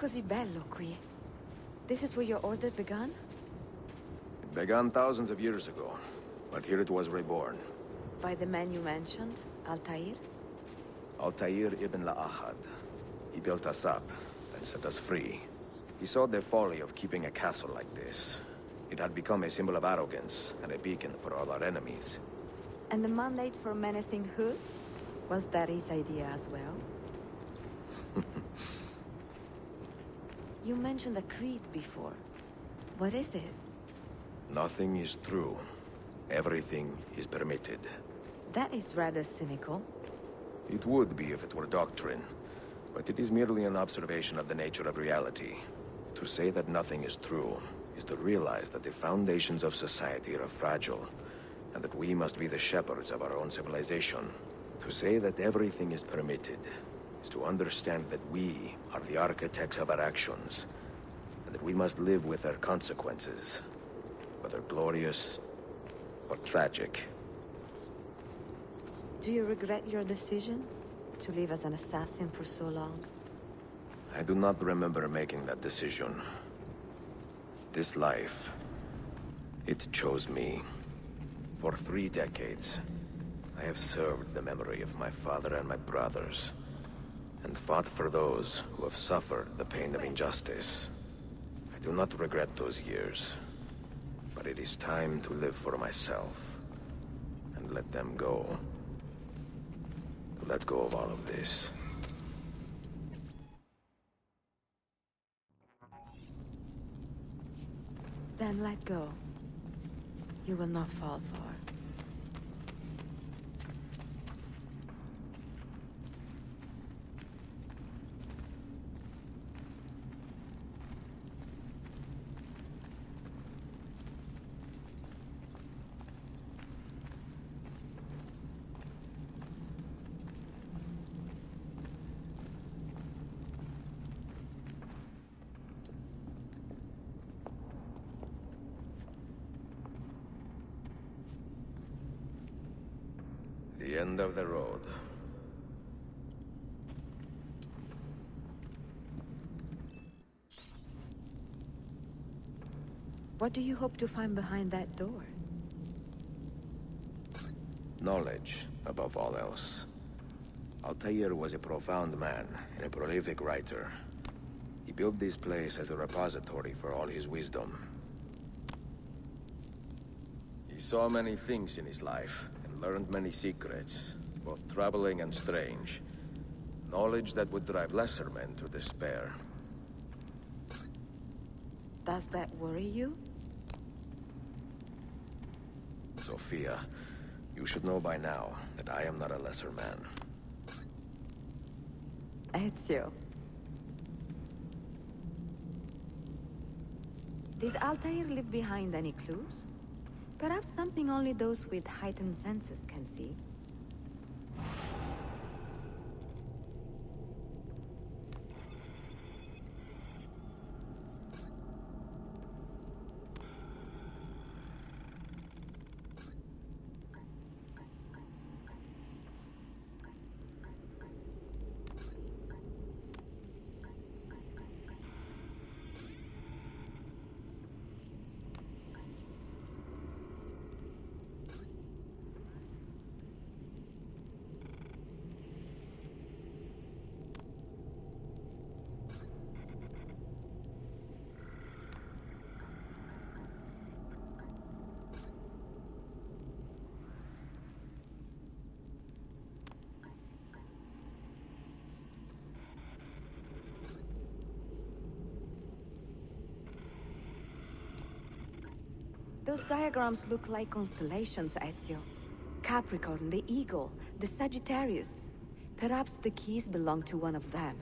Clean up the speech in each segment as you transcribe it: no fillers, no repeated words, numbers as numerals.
Così bello qui. This is where your order began? It began thousands of years ago, but here it was reborn. By the man you mentioned, Altair? Altair ibn La'ahad. He built us up and set us free. He saw the folly of keeping a castle like this. It had become a symbol of arrogance and a beacon for all our enemies. And the mandate for menacing hoods? Was that his idea as well? You mentioned a creed before. What is it? Nothing is true. Everything is permitted. That is rather cynical. It would be if it were doctrine, but it is merely an observation of the nature of reality. To say that nothing is true is to realize that the foundations of society are fragile, and that we must be the shepherds of our own civilization. To say that everything is permitted is to understand that we are the architects of our actions, and that we must live with their consequences, whether glorious or tragic. Do you regret your decision to live as an assassin for so long? I do not remember making that decision. This life, it chose me. For 3 decades, I have served the memory of my father and my brothers, and fought for those who have suffered the pain of injustice. I do not regret those years, but it is time to live for myself, and let them go. To let go of all of this. Then let go. You will not fall far. The end of the road. What do you hope to find behind that door? Knowledge, above all else. Altair was a profound man and a prolific writer. He built this place as a repository for all his wisdom. He saw many things in his life, and learned many secrets, both troubling and strange. Knowledge that would drive lesser men to despair. Does that worry you? Sophia, you should know by now that I am not a lesser man. Ezio. Did Altair leave behind any clues? Perhaps something only those with heightened senses can see. Those diagrams look like constellations, Ezio. Capricorn, the Eagle, the Sagittarius. Perhaps the keys belong to one of them.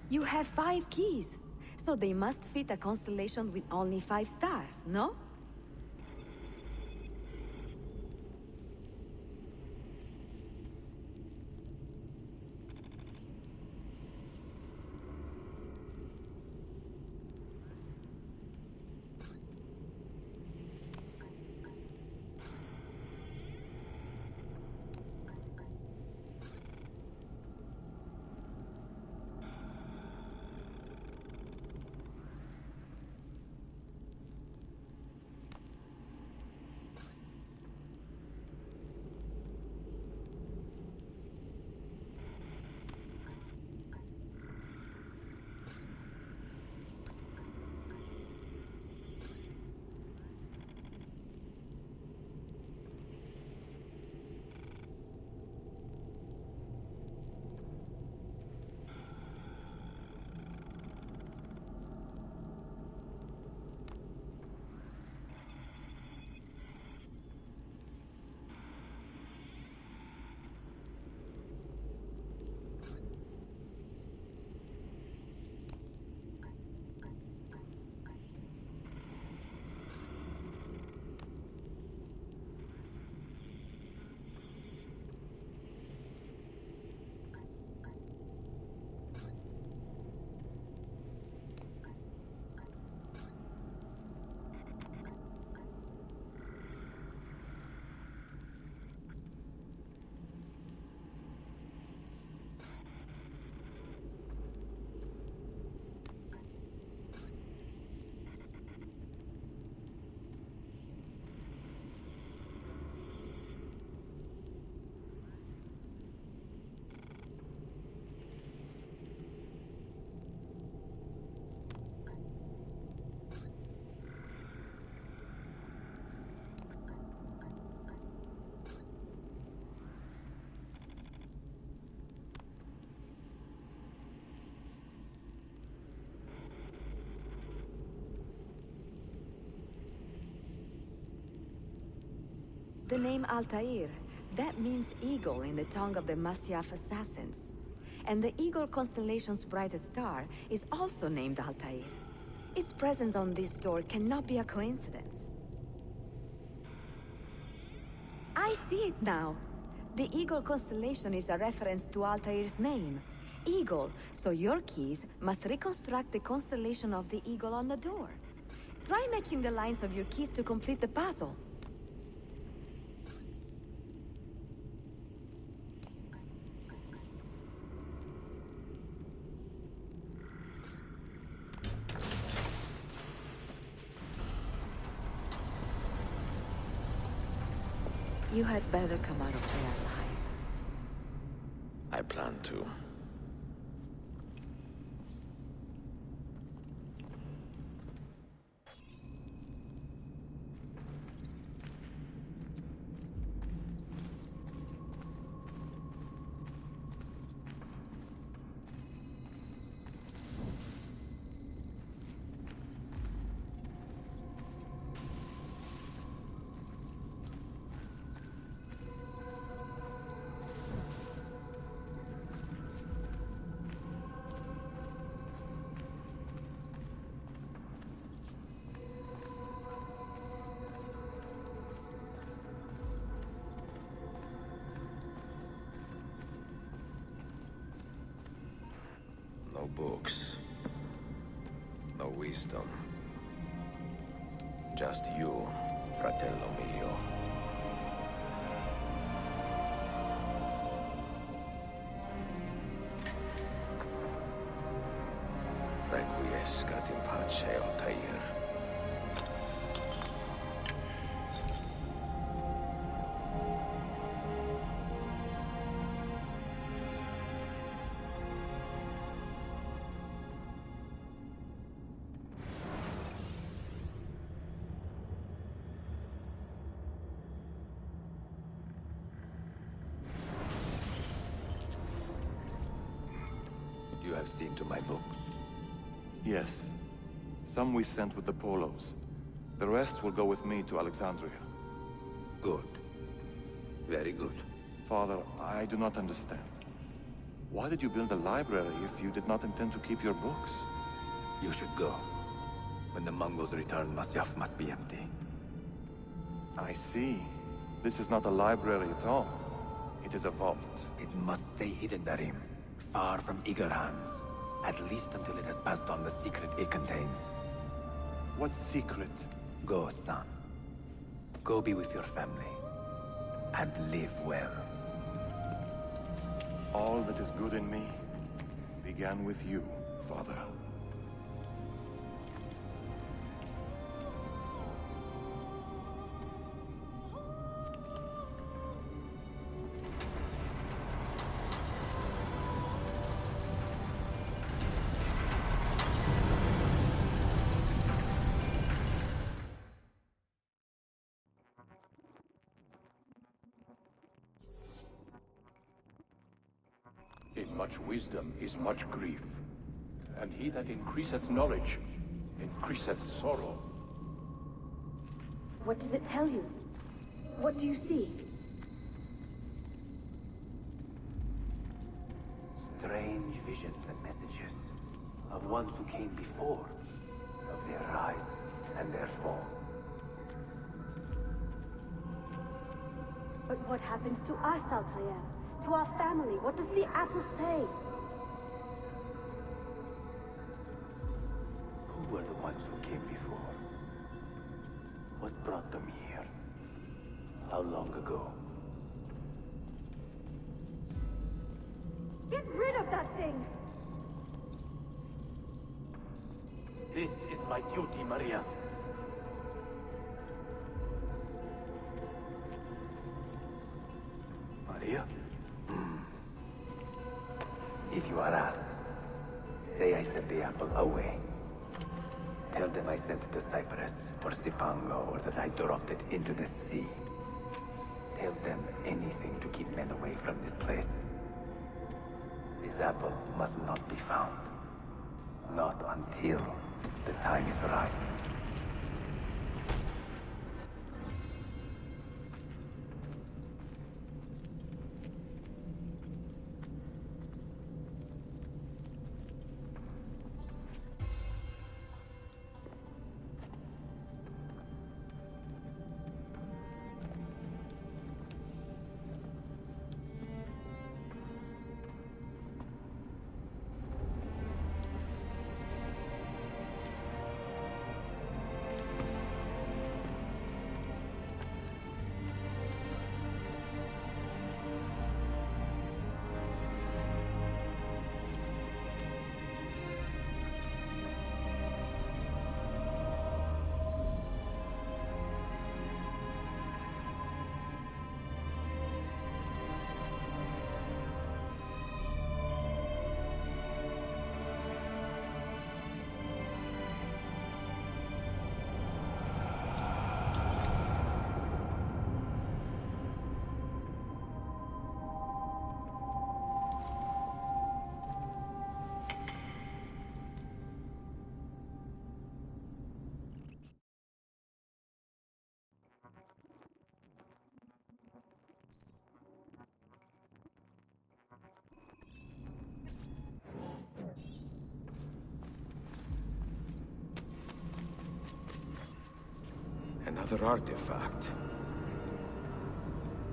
You have 5 keys, so they must fit a constellation with only 5 stars, no? The name Altair, that means eagle in the tongue of the Masyaf assassins. And the eagle constellation's brightest star is also named Altair. Its presence on this door cannot be a coincidence. I see it now. The eagle constellation is a reference to Altair's name. Eagle, so your keys must reconstruct the constellation of the eagle on the door. Try matching the lines of your keys to complete the puzzle. You had better come out of there alive. I plan to. No books. No wisdom. Just you, fratello mio. Requiescat in pace, Altair. You have seen to my books? Yes. Some we sent with the Polos. The rest will go with me to Alexandria. Good. Very good. Father, I do not understand. Why did you build a library if you did not intend to keep your books? You should go. When the Mongols return, Masyaf must be empty. I see. This is not a library at all. It is a vault. It must stay hidden, Darim. Far from eager hands. At least until it has passed on the secret it contains. What secret? Go, son. Go be with your family. And live well. All that is good in me began with you, Father. In much wisdom is much grief, and he that increaseth knowledge increaseth sorrow. What does it tell you? What do you see? Strange visions and messages of ones who came before, of their rise and their fall. But what happens to us, Altair? To our family? What does the apple say? Who were the ones who came before? What brought them here? How long ago? Get rid of that thing! This is my duty, Maria. Maria? If you are asked, say I sent the apple away. Tell them I sent it to Cyprus, or Cipango, or that I dropped it into the sea. Tell them anything to keep men away from this place. This apple must not be found. Not until the time is right. Another artifact.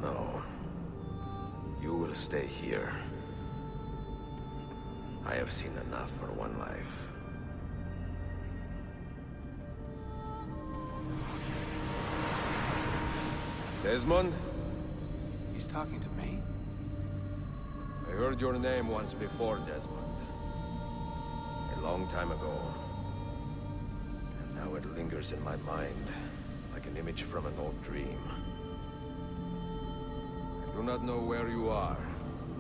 No. You will stay here. I have seen enough for one life. Desmond? He's talking to me? I heard your name once before, Desmond. A long time ago. And now it lingers in my mind, like an image from an old dream. I do not know where you are,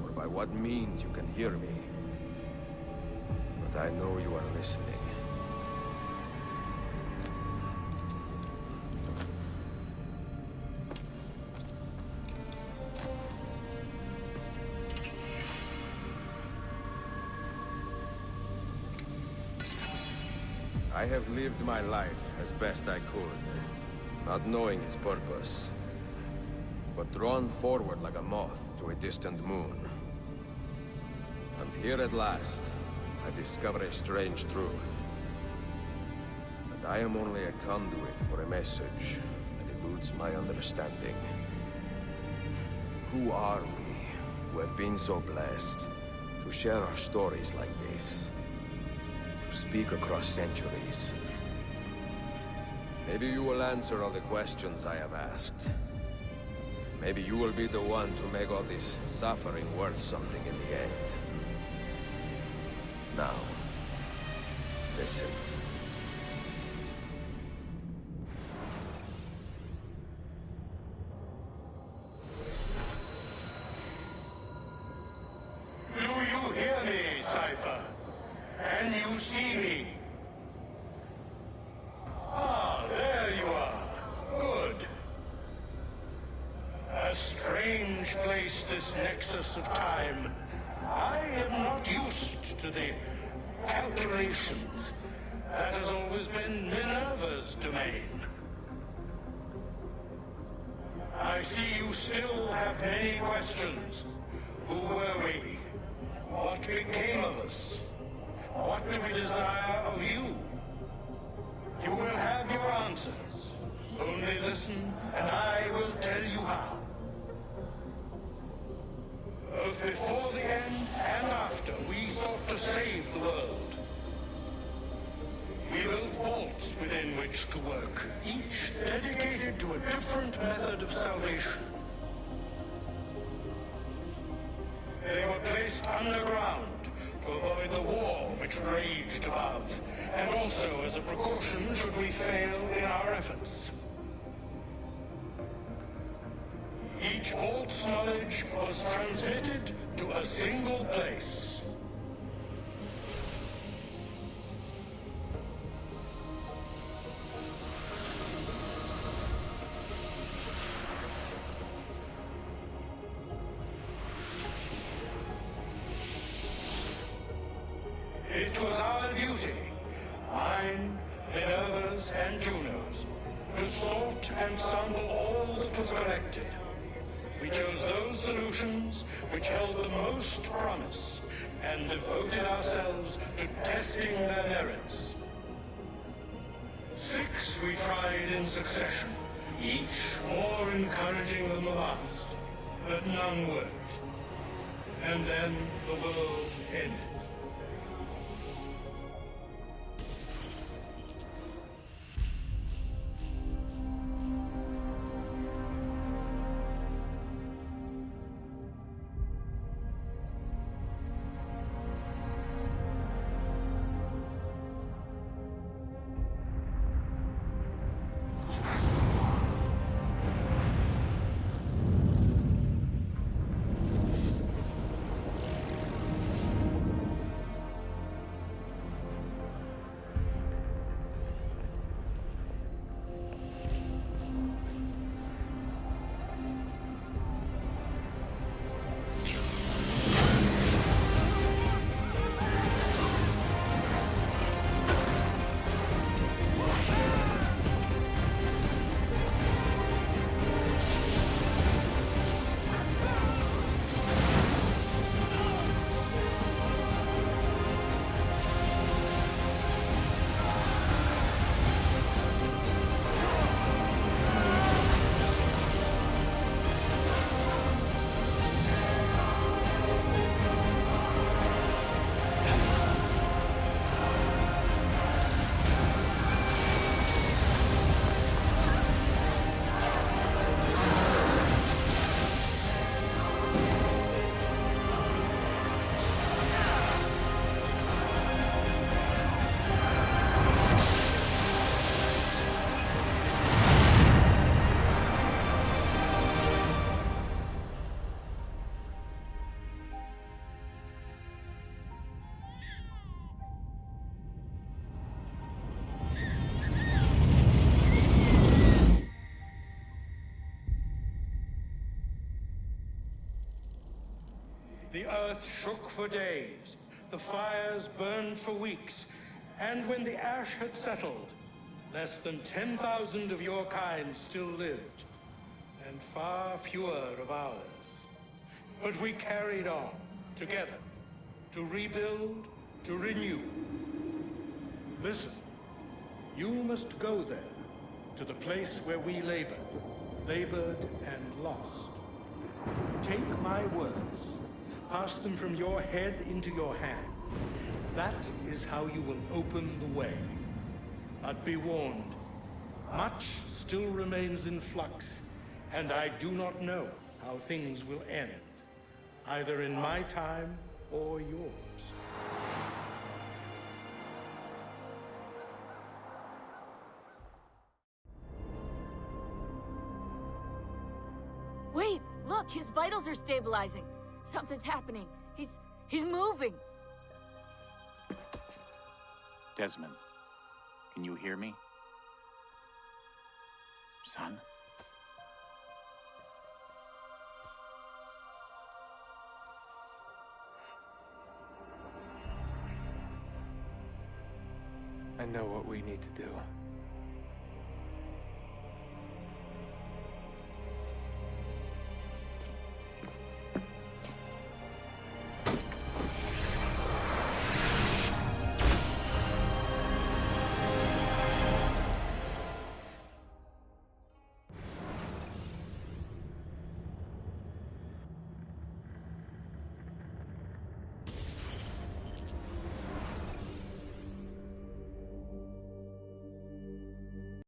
or by what means you can hear me. But I know you are listening. I have lived my life as best I could, not knowing its purpose, but drawn forward like a moth to a distant moon. And here at last, I discover a strange truth. That I am only a conduit for a message that eludes my understanding. Who are we, who have been so blessed, to share our stories like this? To speak across centuries? Maybe you will answer all the questions I have asked. Maybe you will be the one to make all this suffering worth something in the end. Now, listen. Do you hear me, Cypher? Can you see me? Ah, there you are. Good. A strange place, this nexus of time. I am not used to the calculations. That has always been Minerva's domain. I see you still have many questions. Who were we? What became of us? What do we desire of you? You will have your answers. Only listen, and I will tell you how. Both before the end and after, we sought to save the world. We built vaults within which to work, each dedicated to a different method of salvation. They were placed underground to avoid the war which raged above, and also as a precaution should we fail in our efforts. Each vault's knowledge was transmitted to a single place. It was our duty, mine, Minerva's, and Juno's, to sort and sample all that was collected. We chose those solutions which held the most promise, and devoted ourselves to testing their merits. 6 we tried in succession, each more encouraging than the last, but none worked. And then the world ended. The earth shook for days, the fires burned for weeks, and when the ash had settled, less than 10,000 of your kind still lived, and far fewer of ours. But we carried on, together, to rebuild, to renew. Listen, you must go there, to the place where we labored and lost. Take my words, pass them from your head into your hands. That is how you will open the way. But be warned, much still remains in flux, and I do not know how things will end, either in my time or yours. Wait, look, his vitals are stabilizing. Something's happening. He's moving. Desmond, can you hear me? Son? I know what we need to do.